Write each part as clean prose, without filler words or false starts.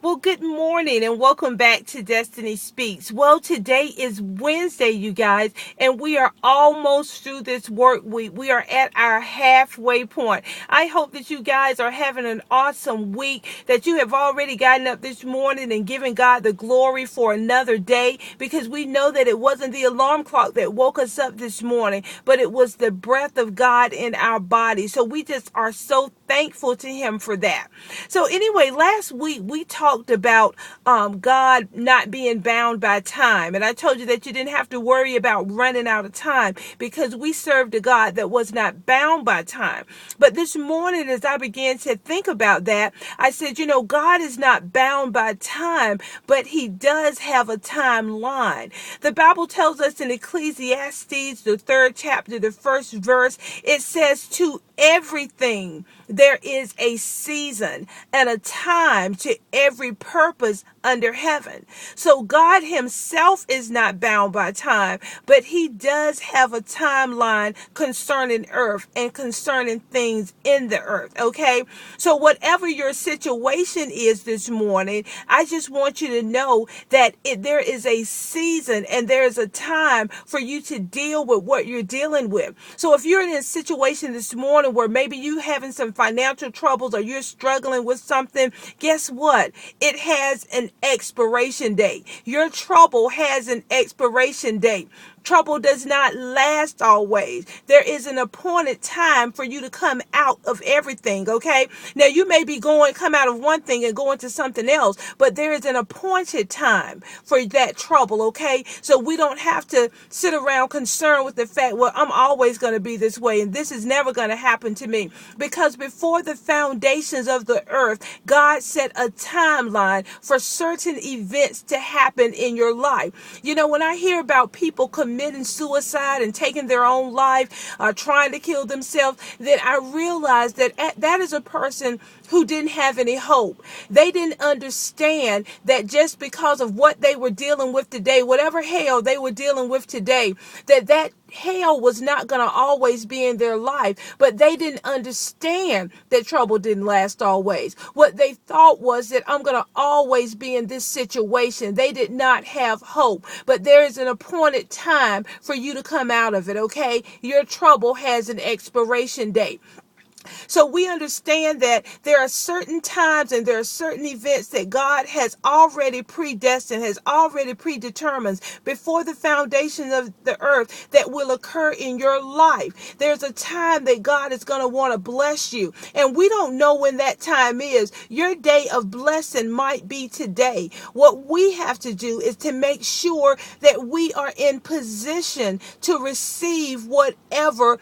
Well, good morning and welcome back to Destahnee Speaks. Well, today is Wednesday, you guys, and we are almost through this work week. We are at our halfway point. I hope that you guys are having an awesome week, that you have already gotten up this morning and given God the glory for another day, because we know that it wasn't the alarm clock that woke us up this morning, but it was the breath of God in our body. So we just are so thankful to Him for that. So anyway, last week we talked about God not being bound by time. And I told you that you didn't have to worry about running out of time because we served a God that was not bound by time. But this morning, as I began to think about that, I said, God is not bound by time, but He does have a timeline. The Bible tells us in Ecclesiastes, the 3rd chapter, the 1st verse, it says, to everything there is a season and a time to every purpose under heaven. So God Himself is not bound by time, but He does have a timeline concerning earth and concerning things in the earth. Okay. So whatever your situation is this morning, I just want you to know that there is a season and there is a time for you to deal with what you're dealing with. So if you're in a situation this morning where maybe you having some financial troubles or you're struggling with something, guess what? It has an expiration date. Your trouble has an expiration date. Trouble does not last always. There is an appointed time for you to come out of everything, okay? Now, you may be come out of one thing and go into something else, but there is an appointed time for that trouble, okay? So we don't have to sit around concerned with the fact, well, I'm always going to be this way and this is never going to happen to me. Because before the foundations of the earth, God set a timeline for certain events to happen in your life. When I hear about people committing suicide and taking their own life, trying to kill themselves, then I realize that that is a person who didn't have any hope. They didn't understand that just because of what they were dealing with today, whatever hell they were dealing with today, that hell was not going to always be in their life. But they didn't understand that trouble didn't last always. What they thought was that I'm going to always be in this situation. They did not have hope. But there is an appointed time for you to come out of it, okay? Your trouble has an expiration date. So we understand that there are certain times and there are certain events that God has already predestined, has already predetermined before the foundation of the earth that will occur in your life. There's a time that God is going to want to bless you. And we don't know when that time is. Your day of blessing might be today. What we have to do is to make sure that we are in position to receive whatever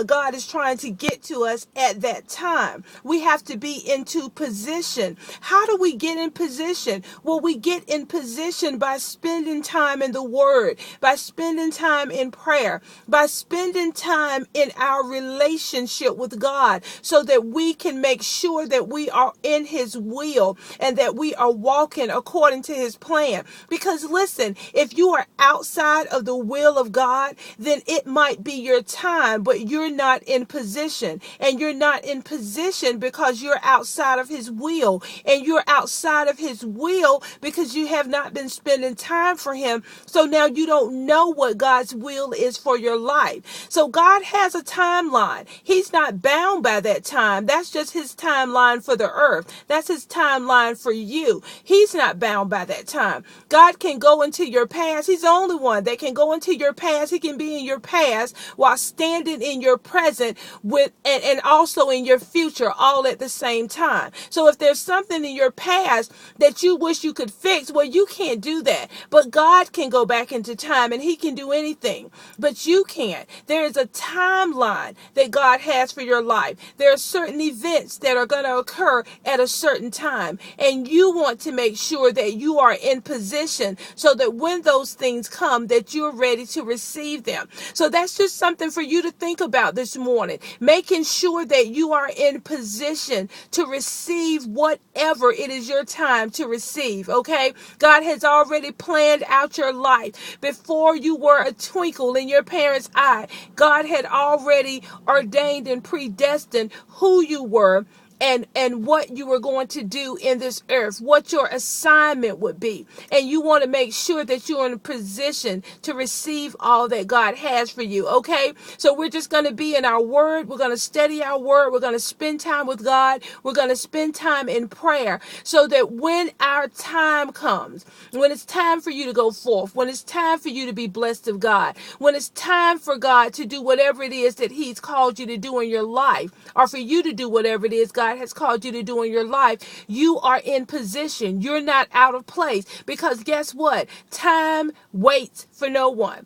God is trying to get to us at that time. We have to be into position. How do we get in position? Well, we get in position by spending time in the Word, by spending time in prayer, by spending time in our relationship with God, so that we can make sure that we are in His will and that we are walking according to His plan. Because listen, if you are outside of the will of God, then it might be your time, but you're not in position. And you're not in position because you're outside of His will. And you're outside of His will because you have not been spending time for Him. So now you don't know what God's will is for your life. So God has a timeline. He's not bound by that time. That's just His timeline for the earth. That's His timeline for you. He's not bound by that time. God can go into your past. He's the only one that can go into your past. He can be in your past while standing in your present with and also in your future all at the same time. So if there's something in your past that you wish you could fix, well, you can't do that. But God can go back into time and He can do anything. But you can't. There is a timeline that God has for your life. There are certain events that are going to occur at a certain time. And you want to make sure that you are in position so that when those things come, that you're ready to receive them. So that's just something for you to think about this morning, making sure that you are in position to receive whatever it is your time to receive. Okay. God has already planned out your life before you were a twinkle in your parents' eye. God had already ordained and predestined who you were and what you were going to do in this earth, what your assignment would be. And you want to make sure that you're in a position to receive all that God has for you. Okay. So we're just going to be in our word. We're going to study our word. We're going to spend time with God. We're going to spend time in prayer so that when our time comes, when it's time for you to go forth, when it's time for you to be blessed of God, when it's time for God to do whatever it is that he's called you to do in your life, or for you to do whatever it is God has called you to do in your life, you are in position. You're not out of place, because guess what? Time waits for no one.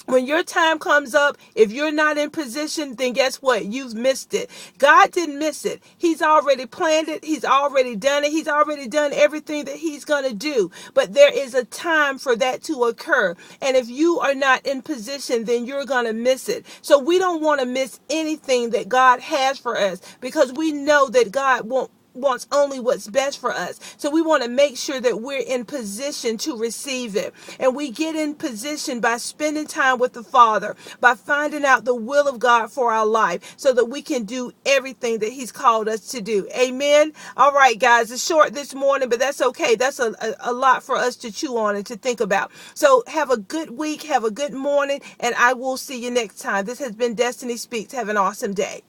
When your time comes up, if you're not in position, then guess what? You've missed it. God didn't miss it. He's already planned it. He's already done it. He's already done everything that he's going to do. But there is a time for that to occur. And if you are not in position, then you're going to miss it. So we don't want to miss anything that God has for us, because we know that God wants only what's best for us. So we want to make sure that we're in position to receive it. And we get in position by spending time with the Father, by finding out the will of God for our life, so that we can do everything that he's called us to do. Amen. All right, guys, it's short this morning, but that's okay. That's a lot for us to chew on and to think about. So have a good week. Have a good morning, and I will see you next time. This has been Destahnee Speaks. Have an awesome day.